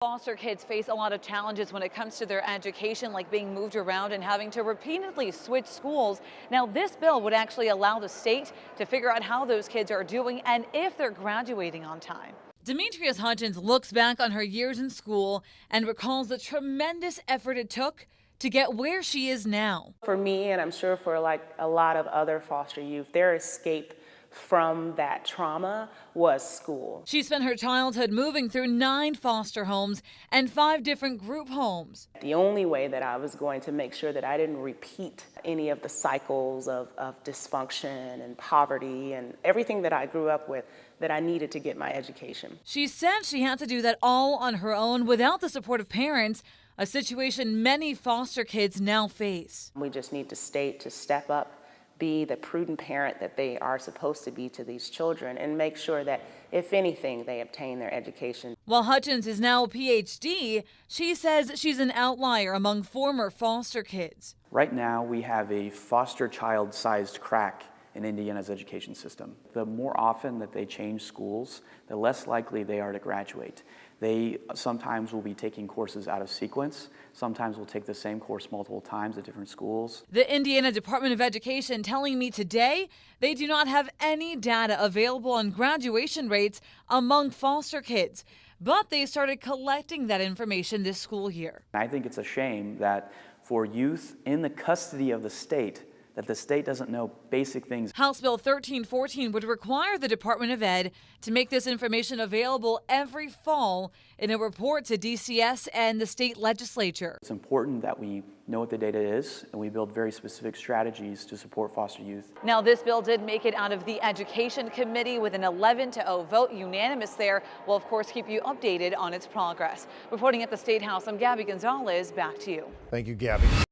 Foster kids face a lot of challenges when it comes to their education, like being moved around and having to repeatedly switch schools. Now, this bill would actually allow the state to figure out how those kids are doing and if they're graduating on time. Demetrius Hutchins looks back on her years in school and recalls the tremendous effort it took to get where she is now. For me, and I'm sure for like a lot of other foster youth, their escape from that trauma was school. She spent her childhood moving through 9 foster homes and 5 different group homes. The only way that I was going to make sure that I didn't repeat any of the cycles of dysfunction and poverty and everything that I grew up with, that I needed to get my education. She said she had to do that all on her own without the support of parents, a situation many foster kids now face. We just need the state to step up, be the prudent parent that they are supposed to be to these children, and make sure that, if anything, they obtain their education. While Hutchins is now a PhD, she says she's an outlier among former foster kids. Right now, we have a foster child-sized crack in Indiana's education system. The more often that they change schools, the less likely they are to graduate. They sometimes will be taking courses out of sequence. Sometimes will take the same course multiple times at different schools. The Indiana Department of Education telling me today they do not have any data available on graduation rates among foster kids, but they started collecting that information this school year. I think it's a shame that for youth in the custody of the state, that the state doesn't know basic things. House Bill 1314 would require the Department of Ed to make this information available every fall in a report to DCS and the state legislature. It's important that we know what the data is and we build very specific strategies to support foster youth. Now, this bill did make it out of the Education Committee with an 11-0 vote, unanimous there. We'll, of course, keep you updated on its progress. Reporting at the State House, I'm Gabby Gonzalez. Back to you. Thank you, Gabby.